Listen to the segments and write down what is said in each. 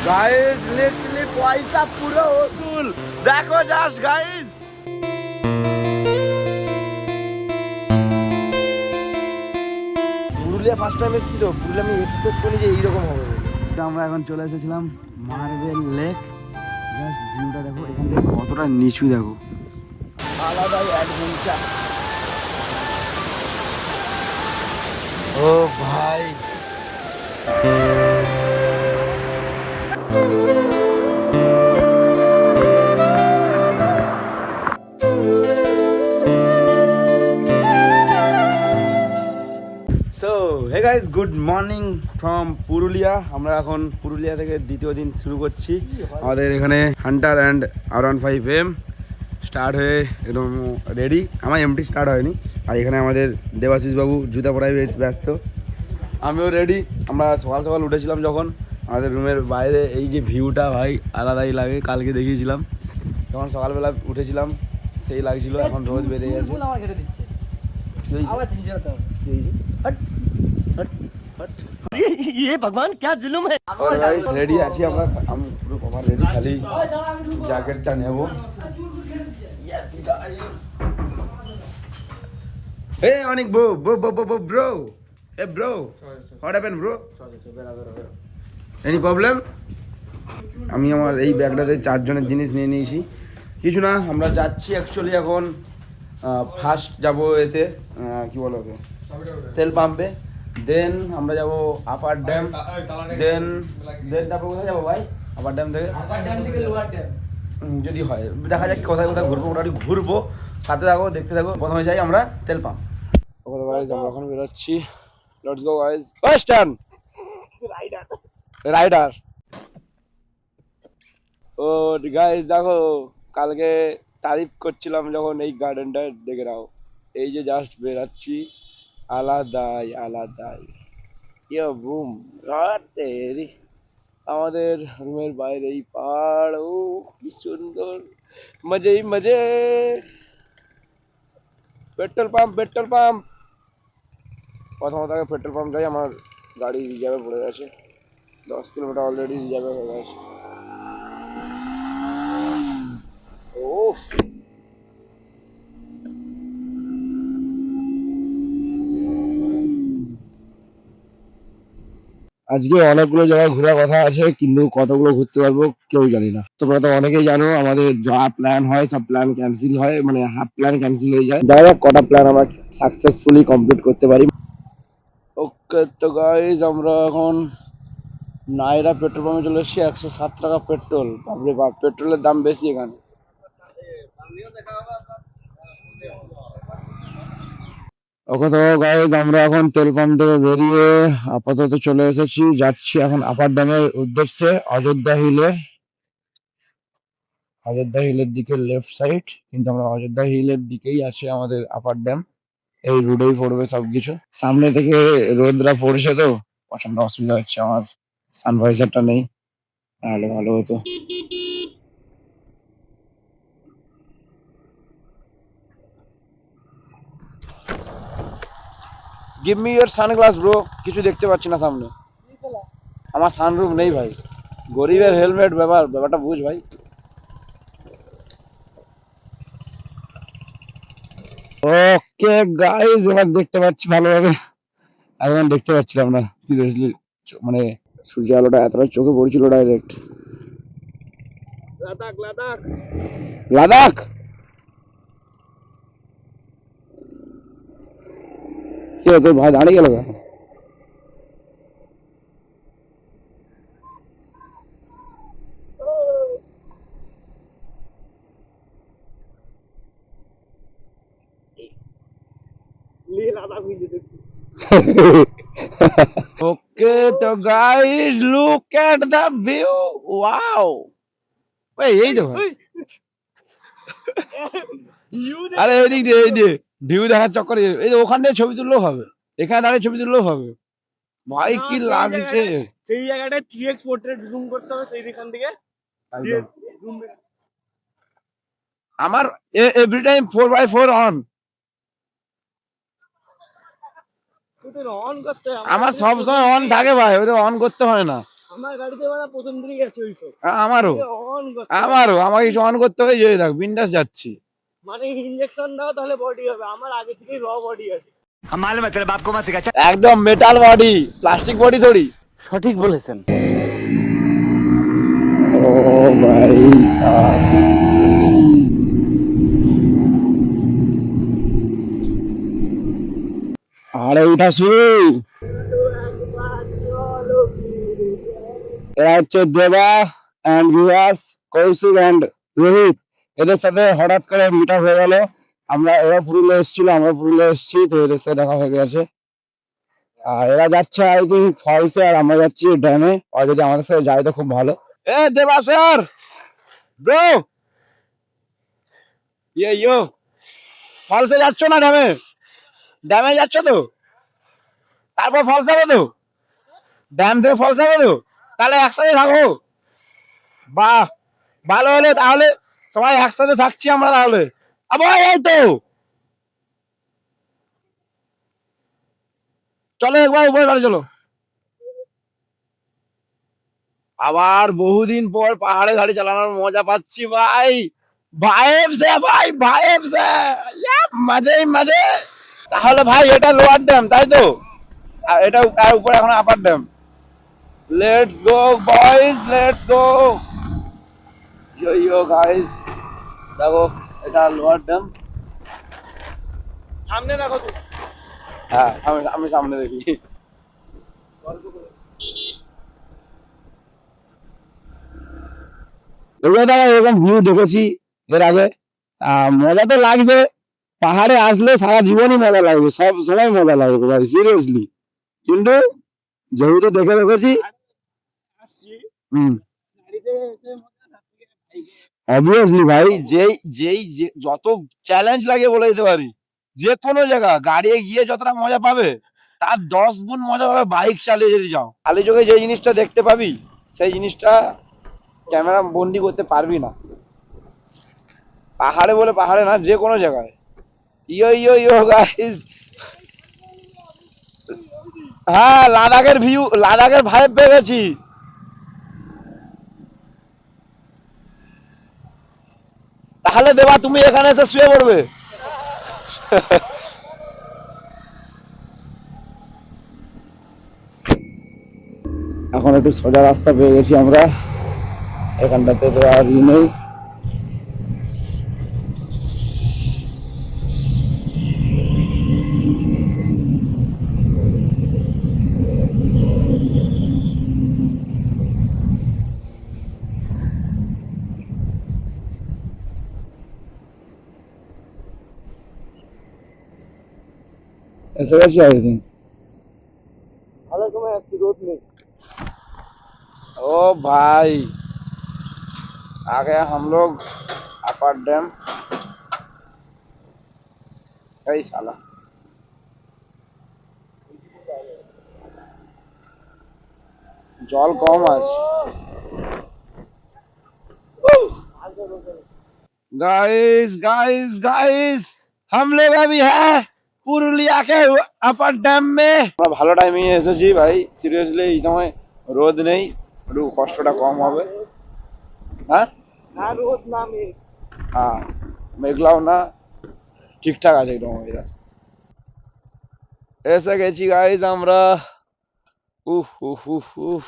Guys literally পয়সা পুরো ওসুল। দেখো just guys, Purulia first time এসেছি তো, পুরুলিয়া আমি এক্সপেক্ট করি যে এইরকম হবে। আমরা এখন চলে এসেছিলাম মার্বেল লেক। জাস্ট ভিউটা দেখো, এখান থেকে কতটা নিচু দেখো, আলাদাই অ্যাডভেঞ্চার। ও ভাই, so hey guys, good morning from Purulia. আমরা এখন পুরুলিয়া থেকে দ্বিতীয় দিন শুরু করছি। আমাদের এখানে হান্টার অ্যান্ড R15M স্টার্ট হয়ে একদম রেডি। আমার এমটি স্টার্ট হয়নি, আর এখানে আমাদের দেবাশিস বাবু জুতা পরায় বেশ ব্যস্ত, আমিও রেডি। আমরা সকাল সকাল উঠেছিলাম যখন, আমাদের রুমের বাইরে এই যে ভিউটা ভাই আলাদাই লাগে। কালকে দেখিয়েছিলাম যখন সকালবেলা উঠেছিলাম, সেই লাগছিল। এখন রোদ বেড়ে গেছে। ये भगवान क्या जुलुम है। রেডি আছি আমরা, আমি পুরো কভার রেডি, খালি জ্যাকেটটা নেব। ইয়েস গাইস, হে অনেক bro bro bro bro bro, hey bro, what happen bro, any problem? আমি আমার এই ব্যাগটাতে 4 জনের জিনিস নিয়ে নিয়েছি। কিছু না, আমরা যাচ্ছি অ্যাকচুয়ালি এখন ফার্স্ট যাব এতে, কি বলো ওকে, তেল পাম্পে। দেন আমরা যাব আপার ড্যাম। দেন তারপর কোথায় যাবো ভাই? আপার ড্যাম থেকে লোয়ার ড্যাম যদি হয়, দেখা যাক কোথায় কোথায় ঘুরবো। মোটামুটি ঘুরবো, সাথে থাকো, দেখতে থাকো। প্রথমে যাই আমরা তেল পাম্প। আমরা এখন বেরোচ্ছি। Let's go guys. First turn rider. ও গাইস দেখো, কালকে তারিফ করছিলাম যখন এই গার্ডেনটা, দেখে নাও। এই যে জাস্ট বেরাচ্ছি, আলাদাই আলাদাই। ইয়ে বুম, তেরি। আমাদের রুমের বাইরে এই পাহাড়, ও কি সুন্দর, মজেই মজে। Petrol pump, petrol pump. প্রথমত আগে পেট্রোল পাম্প যাই, আমার গাড়ি রিজার্ভে পড়ে গেছে। 10 কিলোমিটার অলরেডি রিজার্ভে হয়ে গেছে। ওফ, আজকে অনেকগুলো জায়গায় ঘোরার কথা আছে, কিন্তু কতগুলো ঘুরতে পারবো কেউ জানি না। তোমরা তো অনেকেই জানো আমাদের যা প্ল্যান হয় সব প্ল্যান ক্যান্সেল হয়, মানে হাফ প্ল্যান ক্যান্সেল হয়ে যায়। যাই হোক, কটা প্ল্যান আমরা সাকসেসফুলি কমপ্লিট করতে পারি। ওকে তো গাইজ, আমরা এখন নায়রা পেট্রোল পাম্পে চলে এসেছি। 107 টাকা পেট্রোল। বাপরে বাপ, পেট্রোলের দাম বেশি এখানে। ওকে তো গাইজ, আমরা এখন তেল পাম্প থেকে বেরিয়ে আপাতত চলে এসেছি, যাচ্ছি এখন আপার ড্যামের উদ্দেশ্যে। অযোধ্যা হিলের দিকে লেফট সাইড, কিন্তু আমরা অযোধ্যা হিলের দিকেই আছে আমাদের আপার ড্যাম। এই রোডেই পড়বে সবকিছু। সামনে থেকে রোদরা পড়ছে তো প্রচন্ড অসুবিধা হচ্ছে। আমার সানভাইজারটা নেই, তাহলে ভালো হতো। Give me your sunglass bro. কিছু দেখতে পাচ্ছি না সামনে। আমার সানরুফ নেই ভাই। গরিবের হেলমেট, ব্যাপারটা বুঝ ভাই। ওকে গাইস, এবার দেখতে পাচ্ছি ভালোভাবে। এখন দেখতে পাচ্ছিলাম না সিরিয়াসলি, মানে সূর্য আলোটা এতটা চোখে পড়ছিল ডাইরেক্ট। লাদাখ লাদাখ লাদাখ, কি হতো ভাই, দাঁড়িয়ে গেল? ওকে তো guys, look at the view. Wow, এই দেখো। আরে এই যে ভিউ দেখার চক্করে, এই যে ওখান থেকে ছবি তুললেও হবে, এখানে দাঁড়িয়ে ছবি তুললেও হবে। ভাই কি লাগছে সেই জায়গাটায় 3x পোর্ট্রেট জুম করতে হবে সেই এখান থেকে। আমার every time 4x4 on. On করতে আমার সব সময় অন থাকে ভাই, ওটা অন করতে হয় না। আমার গাড়িতে ওরা প্রথম দিনই গেছে ওইসব আমারও অন আমাকে কিছু অন করতে হবে, যে দেখ বিন্দাস যাচ্ছি। মানে ইনজেকশন দাও তাহলে বডি হবে, আমার আগে থেকেই র বডি আছে। একদম মেটাল বডি, প্লাস্টিক বডি থোড়ি। সঠিক বলেছেন। ও ভাই আরে উঠা শুরু। এরা হচ্ছে দেবা অ্যান্ড বিভাস, কৌশিক অ্যান্ড রোহিত। এদের সাথে হঠাৎ করে মিট আপ হয়ে গেল। এরা পুরুলিয়া এসেছিল, আমরা পুরুলিয়া এসেছি, তো এদের সাথে দেখা হয়ে গেছে। আর এরা যাচ্ছে আই থিঙ্ক ফলসে, আর আমরা যাচ্ছি ড্যামে। আর যদি আমাদের সাথে যায় তো খুব ভালো। এ দেবা স্যার ব্রো, ইয়ো ফলসে যাচ্ছ না? ড্যামে যাচ্ছ তো? তারপর ফলস যাবে তো? ড্যাম থেকে ফলস যাবে তো? তাহলে একসাথে থাকো। বাহ, ভালো হলে তাহলে সবাই একসাথে থাকছি আমরা তাহলে। আবার এই তো চলো একবার উপরে গাড়ি চলো। আবার বহুদিন পর পাহাড়ে গাড়ি চালানোর মজা পাচ্ছি ভাই। ভাইবস है ভাই, ভাইবস है, মজে মজে। তাহলে ভাই এটা লোয়ার ড্যাম তাই তো, আর এটা আর উপরে এখন upper dam. Let's go boys, let's go. Yo guys, দেখো এটা লোয়ার ড্যাম। সামনে রাখো তো। হ্যাঁ আমি সামনে দেখি। এরকম ভিউ দেখেছি এর আগে, মজা তো লাগবে। পাহাড়ে আসলে সারা জীবনই মজা লাগবে, সব সময় মজা লাগবে ভাই, সিরিয়াসলি। কিন্তু যেহেতু দেখে রেখেছি, অবভিয়াসলি ভাই, যেই যত চ্যালেঞ্জ লাগে বলে দিতে পারি, যে কোনো জায়গা গাড়ি গিয়ে যতটা মজা পাবে তার 10 গুণ মজা পাবে বাইক চালিয়ে যদি যাও। খালি চোখে যে জিনিসটা দেখতে পাবি সেই জিনিসটা ক্যামেরা বন্দি করতে পারবি না। পাহাড়ে বলে পাহাড়ে না, যে কোনো জায়গায়। ইয়ো গাইস, হ্যাঁ লাদাখের ভিউ, লাদাখের ভাইব পেয়ে গেছি। তাহলে দেবা তুমি এখানে এসে শুয়ে পড়বে। এখন একটু সোজা রাস্তা পেয়ে গেছি আমরা, এখানটাতে তো আর ই নেই। এসে গেছি আই থিঙ্ক। ভালো সময় আসছি, রোদ নেই। ओ भाई आ गए हम लोग अपर डैम। कई साला जल कम आज। गाइस हम लोग अभी है পুরুলিয়া के अपर डैम में। আমরা ভালো টাইমিং এ এসেছি ভাই, সিরিয়াসলি এই সময় রোদ নেই, একটু কষ্টটা কম হবে। হ্যাঁ না রোদ না মেঘ। হ্যাঁ মেঘলাও না, ঠিকঠাক আছে একদম ওয়েদার। এসে গেছি গাইজ আমরা। উফ উফ উফ উফ,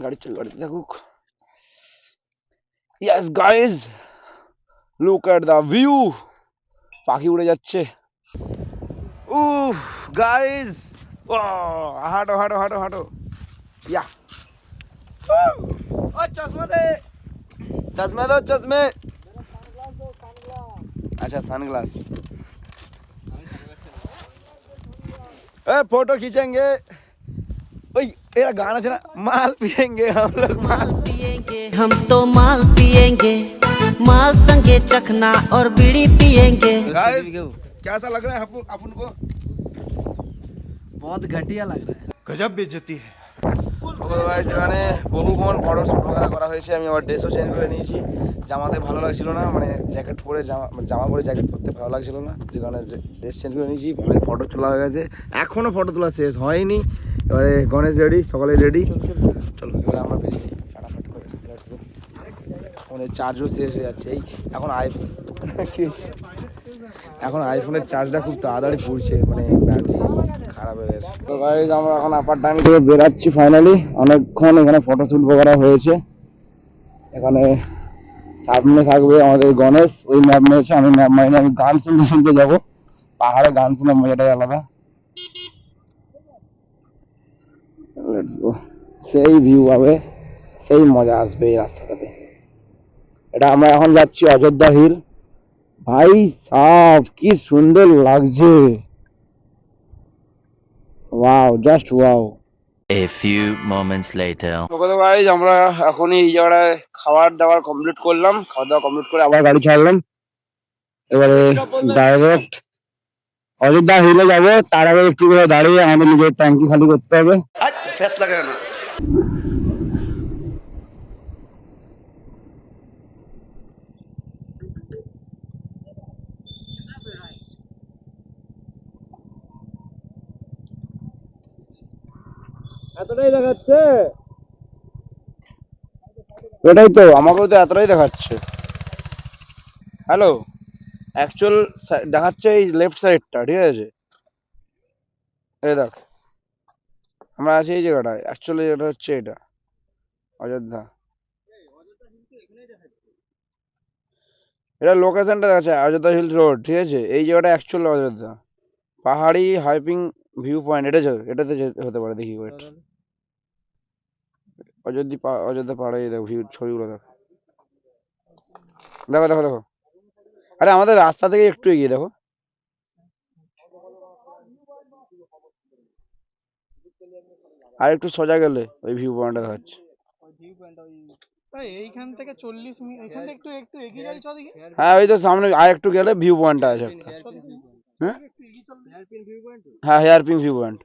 গাড়ি চালাতে থাকুক। Yes guys, look at the view. পাখি উড়ে যাচ্ছে। উফ গাইজ, ও হাঁটো হাঁটো হাঁটো হাঁটো। ইয়া ও চশমা দে, चश्मे दो चश्मे। अच्छा सनग्लास। फोटो खींचेंगे। ओए तेरा गाना चला, माल पियेंगे हम लोग, माल पिएंगे हम तो माल पिएंगे, माल संगे चखना और बीड़ी पिएंगे। गाइस कैसा लग रहा है अपन को? बहुत घटिया लग रहा है। गजब बेइज्जती है। সেখানে বহুক্ষণ ফটো শুট করা হয়েছে। আমি আমার ড্রেসও চেঞ্জ করে নিয়েছি, জামাতে ভালো লাগছিল না, মানে জ্যাকেট পরে জামা পরে জ্যাকেট পরতে ভালো লাগছিল না, যে কারণে ড্রেস চেঞ্জ করে নিয়েছি। ভালো ফটো তোলা হয়ে গেছে, এখনও ফটো তোলা শেষ হয়নি। এবারে গণেশ রেডি, সকালে রেডি, চলো এবারে আমরা বেরিয়েছি ফাটাফাট করে। ফোনের চার্জও শেষ হয়ে যাচ্ছে। এই এখন আইফোন এখন আইফোনের চার্জটা খুব তাড়াতাড়ি পড়ছে, মানে ব্যাটারি খারাপ হয়ে গেছে। তো গাইস আমরা এখন আপার টাইম থেকে বেরাচ্ছি ফাইনালি। অনেকক্ষণ এখানে ফটোশ্যুট বগেরা হয়েছে। এখানে সামনে থাকবে আমাদের গণেশ, ওই ম্যাপ নিয়েছে, আমি ম্যাপ মাইনে আমি গান শুনতে শুনতে যাবো। পাহাড়ে গান শোনার মজাটাই আলাদা। লেটস গো, সেই ভিউ পাবে, সেই মজা আসবে এই রাস্তাটাতে। এটা আমরা এখন যাচ্ছি অযোধ্যা হিল। ভাই সাব কি সুন্দর লাগছে, wow, just wow. A few moments later. Guys আমরা এখনই এই জায়গায় খাবার দাবার কমপ্লিট করলাম, খাওয়া দাওয়া কমপ্লিট করে আবার গাড়ি ছাড়লাম। এবারে ডাইরেক্ট অযোধ্যা হিলে যাবো। তার আগে একটু করে দাঁড়িয়ে আমাদের নিজের ট্যাঙ্কি খালি করতে হবে। ফ্যাস লাগে না। এতটাই দেখাচ্ছে। এটাই তো, আমাকেও তো এতটাই দেখাচ্ছে। হ্যালো, অ্যাকচুয়াল দেখাচ্ছে এই লেফট সাইডটা, ঠিক আছে? এই দেখ, আমরা আছি এই জায়গাটায়, অ্যাকচুয়ালি এটা হচ্ছে এটা অযোধ্যা। এটা লোকেশনটা দেখাচ্ছে অযোধ্যা হিল রোড, ঠিক আছে? এই জায়গাটা অ্যাকচুয়াল অযোধ্যা পাহাড়ি হাইপিং ভিউ পয়েন্ট। এটাতে হতে পারে, দেখি ওয়েট। অযোধ্যা পাহাড়ে দেখো ভিউ, ছবিগুলো দেখো, দেখো দেখো দেখো। আরে আমাদের রাস্তা থেকে একটু এগিয়ে দেখো। আর একটু সোজা গেলে ওই ভিউ পয়েন্টটা দেখাচ্ছে। এইখান থেকে 40 মিনিট, এখান থেকে একটু একটু এগিয়ে যাই, চল দেখি। হ্যাঁ ওই তো সামনে আর একটু গেলে ভিউ পয়েন্টটা আছে একটা। হ্যাঁ হ্যাঁ, হেয়ার পিং ভিউ পয়েন্ট।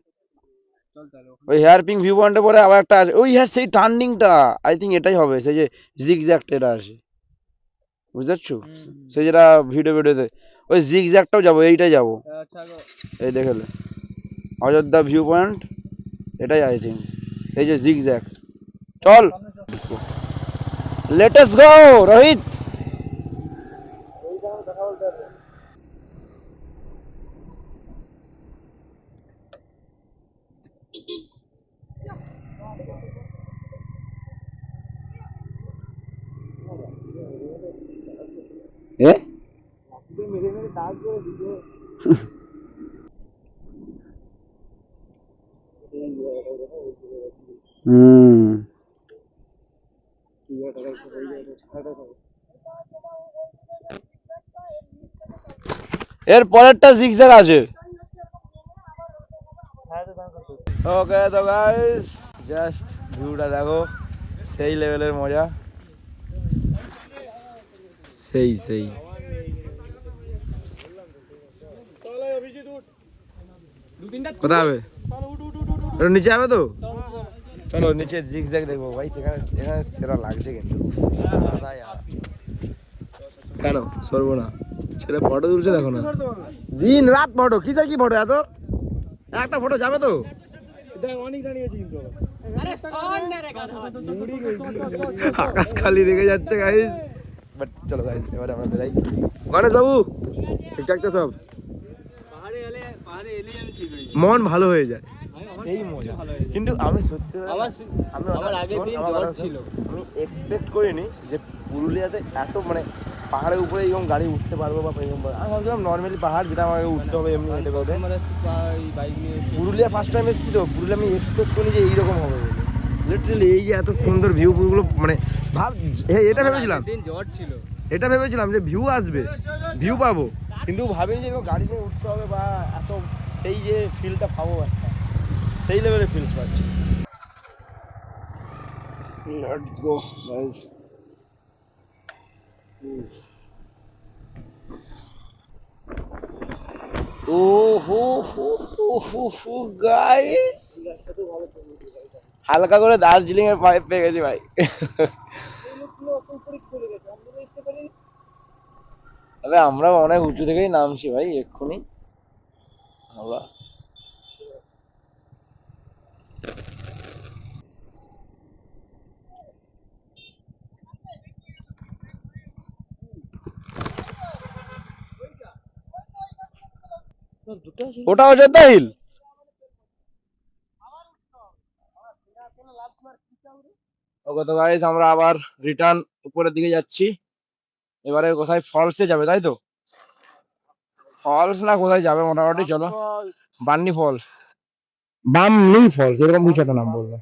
ওই হেয়ার পিং ভিউ পয়েন্টের পরে আবার একটা আছে, ওই হ্যাঁ সেই টার্নিংটা, আই থিঙ্ক এটাই হবে, সেই যে জিগজ্যাগটা এটা আছে, বুঝতে পারছো? সেই যেটা ভিডিওতে ওই জিগজ্যাগটাও যাবো, এইটাই যাবো। এই দেখলে অযোধ্যা ভিউ পয়েন্ট, এটাই আই থিঙ্ক, এই যে জিগজ্যাগ। চল লেটস গো রোহিত। এ এর পরেরটা জিগজ্যাগ আছে। ওকে তো গাইস জাস্ট ভিউটা দেখো, সেই লেভেলের মজা, সেই সেই। কোথায় হবে? নিচে হবে তো, চলো নিচে জিগজ্যাগ দেখবো ভাই। এখানে সেরা লাগছে কিন্তু। কেন সরবো না? ছেলে ফটো তুলছে দেখো না, দিন রাত ফটো। কি চাই কি ফটো, এত একটা ফটো যাবে তো? আকাশ খালি রেখে যাচ্ছে গাইস। বাট চলো গাইস এবারে আমরা বেরাই। গণেশ বাবু ঠিকঠাক তো সব? মন ভালো হয়ে যায়, সেই মজা। কিন্তু আমি সত্যি আমি এক্সপেক্ট করিনি যে পুরুলিয়াতে এত মানে পাহাড়ের উপরে এরকম গাড়ি উঠতে পারবো বা এরকম। আমি ভাবছিলাম নর্মালি পাহাড়, যেটা আমাকে উঠতে হবে এমনি হেঁটে করবে। পুরুলিয়া ফার্স্ট টাইম এসেছি তো, পুরুলিয়া আমি এক্সপেক্ট করি যে এইরকম হবে বলে। লিটারালি এই যে এত সুন্দর ভিউগুলো, মানে এটা ভেবেছিলাম, এটা ভেবেছিলাম যে ভিউ আসবে, ভিউ পাবো, কিন্তু ভাবিনি যে গাড়ি নিয়ে উঠতে হবে বা এত সেই যে ফিলটা পাবো, একটা সেই লেভেলের ফিল পাচ্ছি। Let's go guys. Oh ho ho ho ho ho guys. হালকা করে দার্জিলিং এর পাইপ পেয়ে গেছি ভাই। তবে আমরা অনেক উঁচু থেকেই নামছি ভাই এক্ষুনি আমরা। ওটা অযোধ্যা হিল। ওকে তো গাইস আমরা আবার রিটার্ন উপরের দিকে যাচ্ছি। এবারে কোথায় ফলসে যাবে তাই তো? ফলস না কোথায় যাবে মোটামুটি, চলো। বান্নি ফলস, বামনি ফলস এরকম কিছু একটা নাম বললো।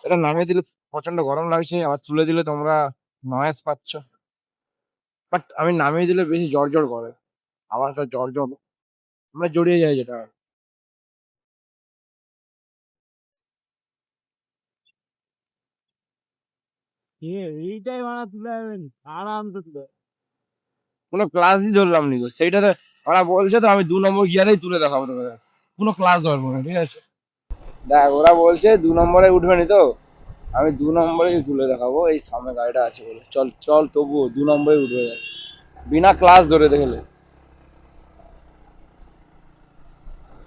এটা নামিয়ে দিলে প্রচন্ড গরম লাগছে, আবার তুলে দিলে তোমরা নয়েজ পাচ্ছ, বাট আমি নামিয়ে দিলে বেশি জ্বর জ্বর করে, আওয়াজটা জ্বর জ্বর আমরা জড়িয়ে যাই যেটা। এইটাই মারা তুলে যাবেন আরাম তো তুলে। কোনো ক্লাসই ধরলাম নি তো সেইটাতে। ওরা বলছে তো আমি 2 নম্বর গিয়ারেই তুলে দেখাবো তোকে, কোনো ক্লাস ধরবো না, ঠিক আছে? দেখ ওরা বলছে 2 নম্বরে উঠবে নি তো, আমি 2 নম্বরেই তুলে দেখাবো, এই সামনে গাড়িটা আছে বলে। চল চল তবুও 2 নম্বরে উঠবে যাক, বিনা ক্লাস ধরে দেখলে।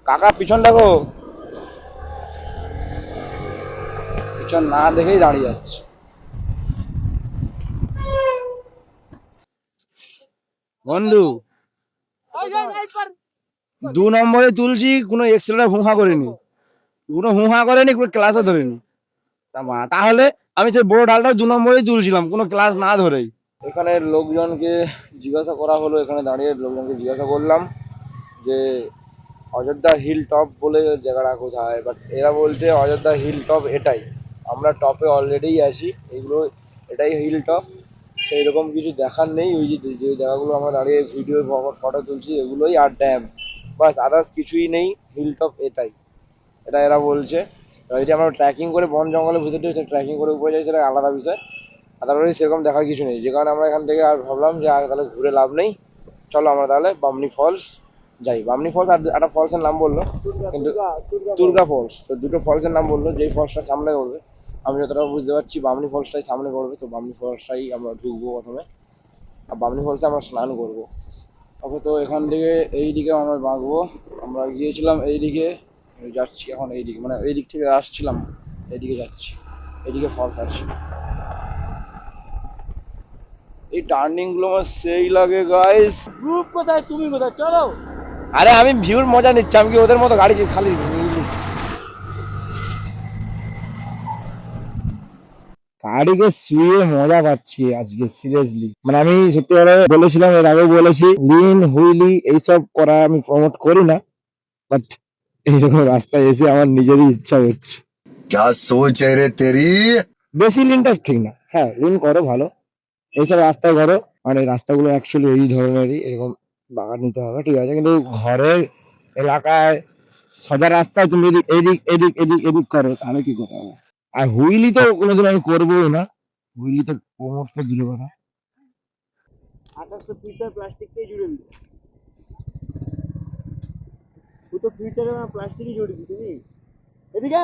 কাকা পিছন দেখো, পিছন না দেখেই দাঁড়িয়ে যাচ্ছে। বন্ধু 2 নম্বরে তুলছি, কোনো এক্সেলেটার হুহা করিনি, কোনো হুহা করেনি, কোনো ক্লাসও ধরেনি। তাহলে আমি সেই বড় ডালটা 2 নম্বরেই তুলছিলাম কোনো ক্লাস না ধরেই। এখানে লোকজনকে জিজ্ঞাসা করা হলো, এখানে দাঁড়িয়ে লোকজনকে জিজ্ঞাসা করলাম যে অযোধ্যা হিল টপ বলে জায়গাটা কোথায়, বাট এরা বলছে অযোধ্যা হিল টপ এটাই, আমরা টপে অলরেডি আছি, এগুলো এটাই হিল টপ, সেই রকম কিছু দেখার নেই। ওই যে যে জায়গাগুলো আমরা দাঁড়িয়ে ভিডিও ফটো তুলছি এগুলোই আর ড্যাম, বাস আদার্স কিছুই নেই, হিল টপ এটাই, এটা এরা বলছে। যদি আমরা ট্রেকিং করে বন জঙ্গলের ভিতর দিয়ে ট্রেকিং করে উপরে যাই সেটা আলাদা বিষয়, আদারওয়াইজ সেরকম দেখার কিছু নেই। যে কারণে আমরা এখান থেকে আর ভাবলাম যে আর তাহলে ঘুরে লাভ নেই, চলো আমরা তাহলে বামনি ফলস যাই। বামনি ফলস আর একটা ফলসের নাম বললো, কিন্তু দুর্গা ফলস, তো দুটো ফলসের নাম বললো, যেই ফলসটা সামনে করবে, আমি যতটা বুঝতে পারছি বামনি ফলসটাই সামনে করবে, তো বামনি ফলসটাই আমরা ঢুকবো প্রথমে, আর বামনি ফলসে আমরা স্নান করবো। ওকে তো এখান থেকে এই দিকে আমরা বাঁকবো, আমরা গিয়েছিলাম এই দিকে, যাচ্ছি এখন এই দিকে, মানে এই দিক থেকে আসছিলাম এইদিকে যাচ্ছি, এইদিকে ফলস আছে। এই টার্নিং গুলো আমার সেই লাগে গাইস। গ্রুপ কোথায়, তুমি কোথায়, চলো। আরে আমি ভিউর মজা নিচ্ছি, আমি কি ওদের মতো গাড়ি খালি গাড়িকে শুয়ে মজা পাচ্ছি আজকে সিরিয়াসলি। মানে আমি সত্যি করে বলেছিলাম, এর আগে বলেছি, লিন হুইলি এইসব করা আমি প্রমোট করি না, বাট এইরকম রাস্তায় এসে আমার নিজেরই ইচ্ছা হচ্ছে। क्या सोच है रे तेरी। বেশি লিনটা ঠিক না, হ্যাঁ লিন করো ভালো, এইসব রাস্তায় করো, মানে রাস্তাগুলো অ্যাকচুয়ালি এই ধরনেরই, এরকম বাগান নিতে হবে, ঠিক আছে, কিন্তু ঘরের এলাকায় সোজা রাস্তায় তুমি যদি এদিক এদিক এদিক এদিক করো তাহলে কি করতে হবে? আর হুইলি তো কোনোদিন আমি করবো না, হুইলি তো সমস্ত দূরে কথা। 2800 ফিল্টার প্লাস্টিক দিয়ে জুড়ে দিল, দুটো ফিল্টারে প্লাস্টিকই জুড়ে দিই। তুমি এদিকে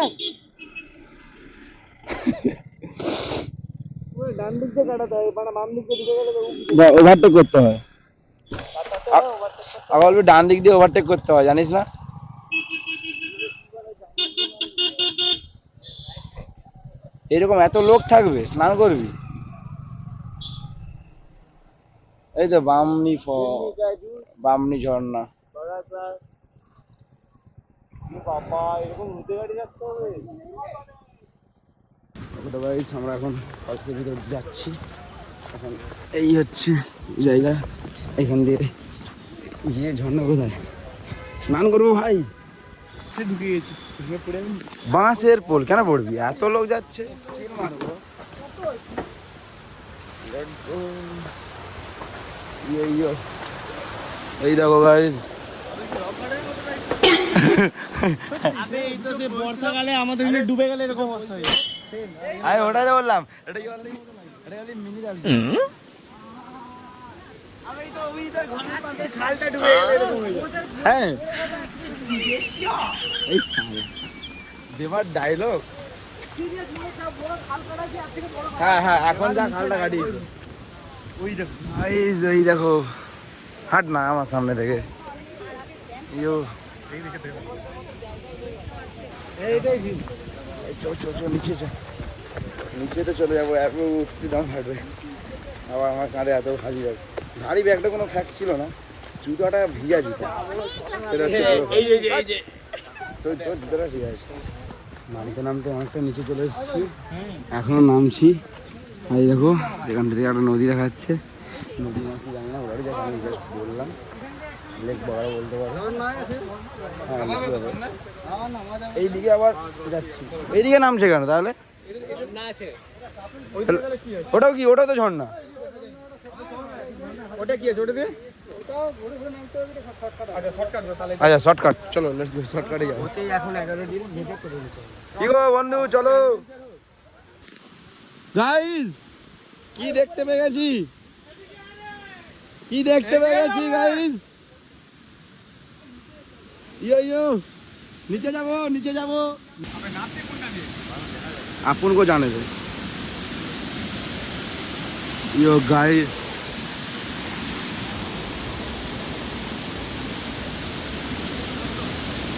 ডান দিক দিয়ে কাটাতে হয়, মানে বাম দিক দিয়ে ঢুকে গেলে ওভারটেক করতে হয়, আবার বলবি ডান দিক দিয়ে ওভারটেক করতে হয়, জানিস না? এরকম এত লোক থাকবে, স্নান করবি? এই তো বামনি বামনি ঝর্ণা। বাবা এরকম উঠে গাড়ি রাখতে হবে। আমরা এখন ফলসের ভিতর যাচ্ছি, এখন এই হচ্ছে জায়গা, এখান দিয়ে গিয়ে ঝর্ণা কোথায় স্নান করবো ভাই। সে ঢুকে গেছি, পড়ে বাঁশের পোল কেন পড়বি, এত লোক যাচ্ছে। এই দেখো গাইস, এই তো সে বর্ষাকালে আমাদের এখানে ডুবে গেলে এরকম অবস্থা হয়। আমি ওটাই তো বললাম, এটা কি বললি, এটা খালি মিনি দাল। আমি তো ওই তো ঘরের পাশে খালটা ডুবে গেলে এরকম হয়ে যায়। হ্যাঁ এই দেবার ডায়লগ হ্যাঁ হ্যাঁ, এখন যা খালটা কাটিয়েছে ওই দেখো, হাট না আমার সামনে থেকে। ইয়ো নিচেতে চলে যাবো, এত উঠতে দাম হাঁটবে। আবার আমার কাঁধে এত ভারী ব্যাগ, ভারী ব্যাগটা কোনো ফ্যাক্ট ছিল না, জুতাটা ভিজা জুতা, সেটা তোর জুতোটা ঠিক আছে। নামতে নামতে অনেকটা নিচে চলে এসেছি, এখনো নামছি। এই দেখো সেখান থেকে একটা নদী দেখা যাচ্ছে, নদী নাকি জানি না, ওরা যা আমি জাস্ট বললাম, লেক বড় বলতে পারো। হ্যাঁ এইদিকে আবার যাচ্ছি, এইদিকে নামছে কেন তাহলে? ওটাও কি? ওটা তো ঝর্ণা। ওটা কি আছে ওটা দিয়ে? আচ্ছা শর্টকাট, চলো লেটস গো, শর্টকাটে যাবো। এখন 11 দিন ভেটে করে নিতে হবে। কি গো বন্ধু, চলো গাইস, কি দেখতে পেয়ে গেছি, কি দেখতে পেয়ে গেছি গাইস। ইয়ো নিচে যাবো, নিচে যাবো। আপন কো জানে তো। ইয়ো গাইস,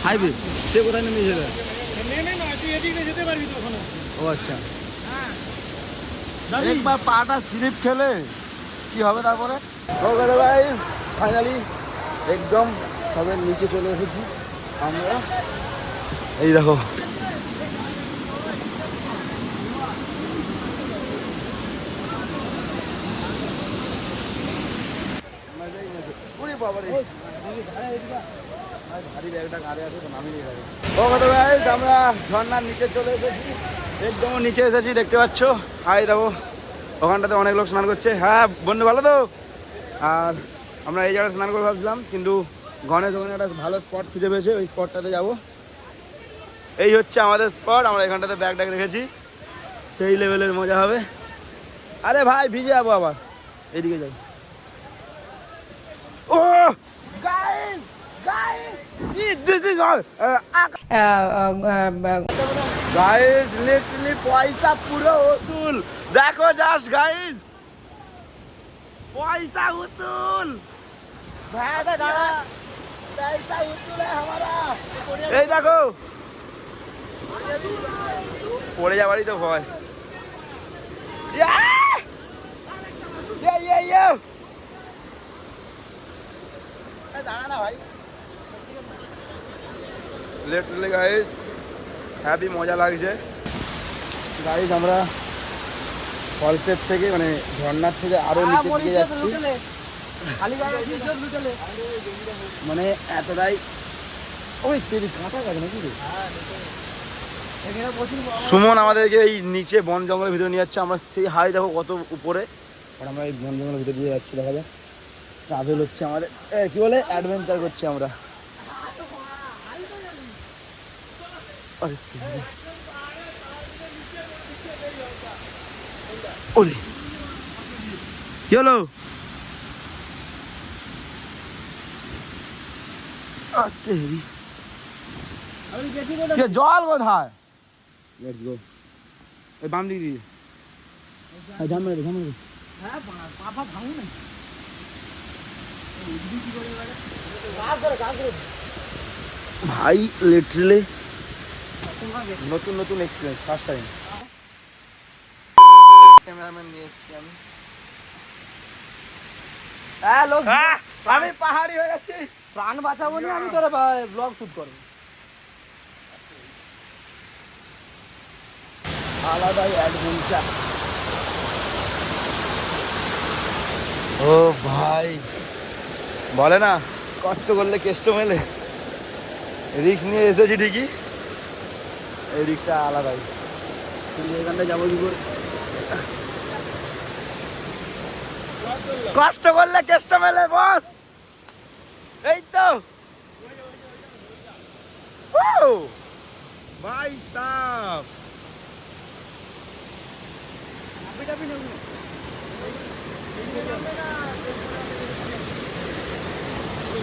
হাইবে সে কোথায় নেমে যেতে? তুই এদিকে যেতে পারবি তো ওখানে। ও আচ্ছা, একবার পাটা স্লিপ খেলে কি হবে তারপরে? ওকে গাইস, ফাইনালি একদম সবের নিচে চলে এসেছি আমরা। এই দেখো আমরা ঝর্ণার নিচে চলে এসেছি, একদম নিচে এসেছি, দেখতে পাচ্ছ। হাই দেখো, ওখানটাতে অনেক লোক স্নান করছে। হ্যাঁ বন্ধু ভালো তো? আর আমরা এই জায়গায় স্নান করে ভাবছিলাম, কিন্তু গণেশ ওখানে একটা ভালো স্পট খুঁজে পেয়েছে, ওই স্পটটাতে যাব। এই হচ্ছে আমাদের স্পট, আমরা এখানটাতে ব্যাগ ট্যাগ রেখেছি, সেই লেভেলের মজা হবে। আরে ভাই ভিজে যাবো আবার, এদিকে যাই। Oh guys, this is all guys, literally পয়সা পুরো উসুল। দেখো জাস্ট গাইস, পয়সা উসুল, পয়সা উসুল हमारा। এই দেখো পড়ে যাবারই তো ভয়। দাঁড়া না ভাই, লিটারালি গাইস হ্যাপি, মজা লাগছে গাইস। আমরা ফলসের থেকে মানে ঝর্ণার থেকে আরো নিচে দিকে যাচ্ছি, মানে এতটাই। ওই তেরি কাঁটা গাছ নাকি রে? সুমন আমাদেরকে এই নিচে বন জঙ্গলের ভিতরে নিয়ে যাচ্ছে, আমরা সেই হাই দেখো কত উপরে, আর আমরা এই বন জঙ্গলের ভিতরে দিয়ে যাচ্ছি। দেখা যাক, ট্রাভেল হচ্ছে আমাদের, কি বলে অ্যাডভেঞ্চার করছি আমরা। ওরে কি হলো? জল কোথায়? লেটস গো, এই বাম দিক দিয়ে ঝামেলা ঝামেলা। হ্যাঁ পাপা ভাঙু না ভাই, লিটারালি নতুন নতুন এক্সপিরিয়েন্স, ফার্স্ট টাইম। ক্যামেরাম্যান নিয়ে এসেছি আমি। আমি পাহাড়ি হয়ে গেছি, প্রাণ বাঁচাবো না, আমি তোর ব্লগ শুট করবো। আলাদাই অ্যাডভেঞ্চার। ও ভাই, বলে না কষ্ট করলে কেষ্ট মেলে, রিস্ক নিয়ে এসেছি ঠিকই, এই রিস্কটা আলাদাই। কিন্তু এখানটা যাবো কি করে? কষ্ট করলে কেষ্ট মেলে বস, এই তো ভাই সাব।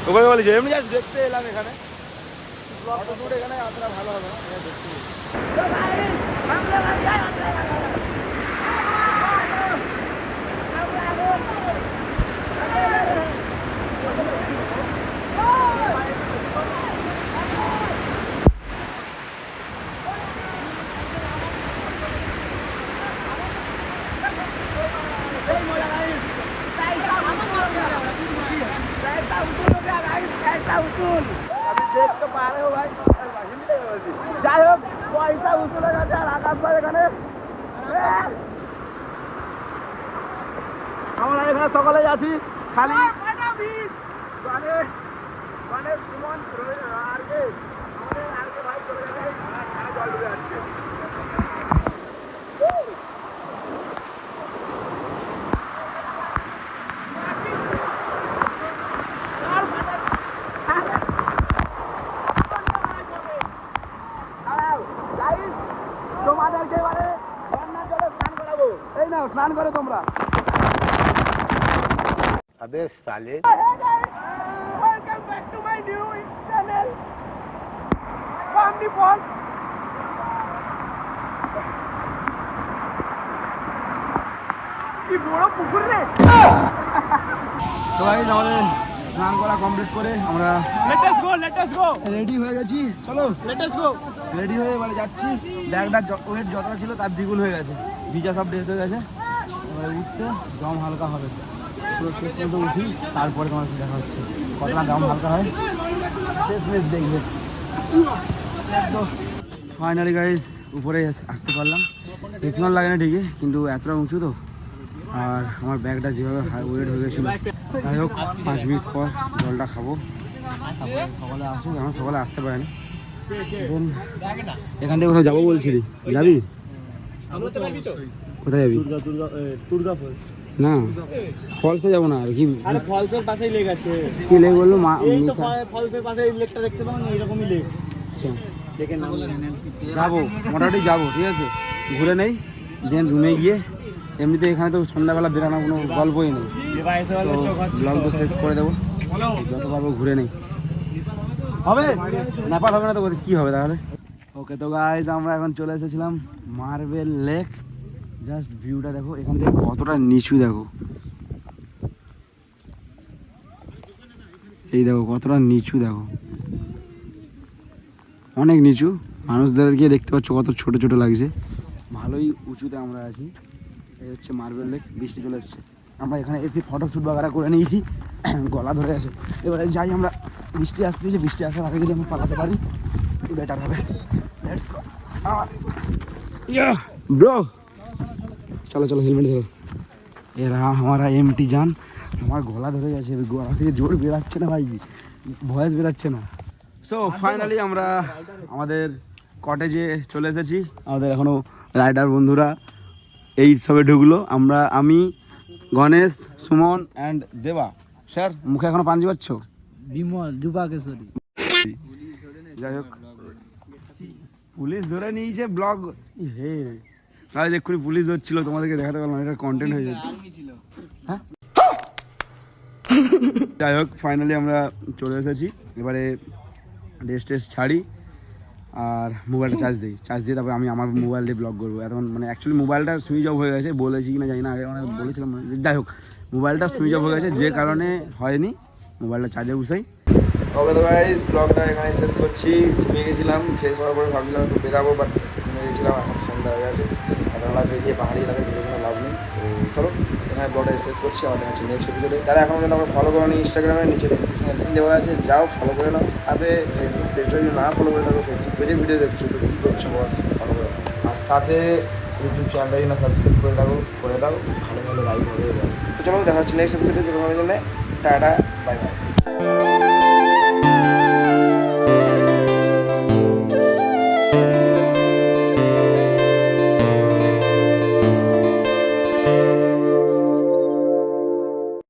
তোকে বলি যে এমনি জাস্ট দেখতে এলাম এখানে, এখানে আসলে ভালো হবে না, দেখতে চলে গেছে আর আকাশ ভাই এখানে। আমরা এখানে সকালে যাচ্ছি খালি মানে সুমন আর কে আমাদের আর কে ভাই চলে গেছে জল ডুবে যাচ্ছে। তোমাদেরকে এবারে বন্যার জলে স্নান করাবো। এই নাও স্নান করো তোমরা। अबे साले welcome back to my new channel ফার্মনি ফল। কি বড় পুকুর রে। তো ভাই আমাদের স্নান করা কমপ্লিট করে আমরা লেট আস গো রেডি হয়ে গেছি। চলো লেট আস গো। রেডি হয়ে এবারে যাচ্ছি। ব্যাগটা ওয়েট যতটা ছিল তার দ্বিগুণ হয়ে গেছে, ভিজা সব ড্রেস হয়ে গেছে। এবারে উঠতে দম হালকা হবে, পুরো শেষ পর্যন্ত উঠি তারপরে তোমার সাথে দেখা হচ্ছে কতটা দম হালকা হয় শেষ মেশ দেখবে। তো ফাইনালি গাইস উপরে আসতে পারলাম। বেশিক্ষণ লাগে না ঠিকই, কিন্তু এতটা উঁচু তো, আর আমার ব্যাগটা যেভাবে ওয়েট হয়ে গেছিলো। যাই হোক 5 মিনিট পর জলটা খাবো, তারপরে সকালে আসুক। এখন সকালে আসতে পারেনি। এখান থেকে কোথাও যাবো বলছিলি, যাবি? কোথায় যাবি? দুর্গা ফল। না ফলসে যাবো না আর কি। আরে ফলসের পাশেই লেক আছে। কি লেক বললো? এই তো ফলসের পাশে এই লেকটা দেখতে পাও না, এরকমই লেক। দেখে নাম যাবো, মোটামুটি যাবো, ঠিক আছে। ঘুরে নেই, দেন রুমে গিয়ে এমনিতে এখানে তো সন্ধ্যাবেলা বেরানো কোনো গল্পই নেই, তো ব্লগ তো শেষ করে দেবো। যত পারবো ঘুরে নেই। হবে নেপাল হবে না তো কি হবে তাহলে। ওকে তো গাইজ আমরা এখন চলে এসেছিলাম মার্বেল লেক। জাস্ট ভিউটা দেখো এখান থেকে কতটা নিচু, দেখো এই দেখো কতটা নিচু, দেখো অনেক নিচু। মানুষদেরকে দেখতে পাচ্ছ কত ছোট ছোট লাগছে। ভালোই উঁচুতে আমরা আছি। এই হচ্ছে মার্বেল লেক। বৃষ্টি চলে এসছে, আমরা এখানে এসে ফটোশ্যুট বাগারা করে নিয়েছি। গলা ধরে আছে, এবারে যাই আমরা। বৃষ্টি আসতেছে, বৃষ্টি আসার আগে যদি আমরা পালাতে পারি বেটার হবে। ব্রো চলো চলো, হেলমেট ধরো। এরা हमारा এমটি যান। আমার গলা ধরে গেছে, গলা থেকে জোর বেরাচ্ছে না ভাই, ভয়েস বেরাচ্ছে না। সো ফাইনালি আমরা আমাদের কটেজে চলে এসেছি। আমাদের এখনও রাইডার বন্ধুরা এই সবে ঢুকলো। আমি গণেশ, সুমন অ্যান্ড দেবা। স্যার মুখে এখনো পাঞ্জি পাচ্ছ? বিমল দুবাকেশ্বরী। যাই হোক পুলিশ ধরে নিয়েছে ব্লগ। হে গাইস এক্ষুনি পুলিশ ধরছিল, তোমাদেরকে দেখাতে পারলাম, এটা কন্টেন্ট হয়ে যাচ্ছে। হ্যাঁ যাই হোক ফাইনালি আমরা চলে এসেছি। এবারে ড্রেস টেস ছাড়ি আর মোবাইলটা চার্জ দিই। চার্জ দিয়ে তারপরে আমি আমার মোবাইল দিয়ে ব্লগ করবো। এখন মানে অ্যাকচুয়ালি মোবাইলটা সুইচ অফ হয়ে গেছে, বলেছি কিনা জানি না, আগে মানে বলেছিলাম। যাই হোক মোবাইলটা সুইচ অফ হয়ে গেছে, যে কারণে হয়নি। মোবাইলটা চার্জে বসাই। ওকে তো গাইস ব্লগটা এখানে শেষ করছি। ঘুমিয়ে গেছিলাম, ফ্রেশ হওয়ার পরে ভাবছিলাম একটু বেরাবো, বাট ঘুমিয়ে গেছিলাম। এখন সন্ধ্যা হয়ে গেছে, আপনারা বেরিয়ে পাহাড়ি এলাকায় ঘুরে কোনো লাভ নেই। তো চলো এখানে ব্লগটা শেষ করছি। আমাদের হচ্ছে নেক্সট এপিসোডে। তারা এখন যেন আমরা ফলো করো নি ইনস্টাগ্রামে, নিচে ডিসক্রিপশনে লিঙ্ক দেওয়া আছে, যাও ফলো করে নাও। সাথে ফেসবুক পেজটা যদি না ফলো করে থাকো, ফেসবুক পেজে ভিডিও দেখছো তো কী করছো বস, ফলো করে। আর সাথে ইউটিউব চ্যানেলটা যদি না সাবস্ক্রাইব করে দাও, ভালো ভালো লাইভ হবে। তো চলো দেখা হচ্ছে নেক্সট এপিসোডে। Tata, bye bye.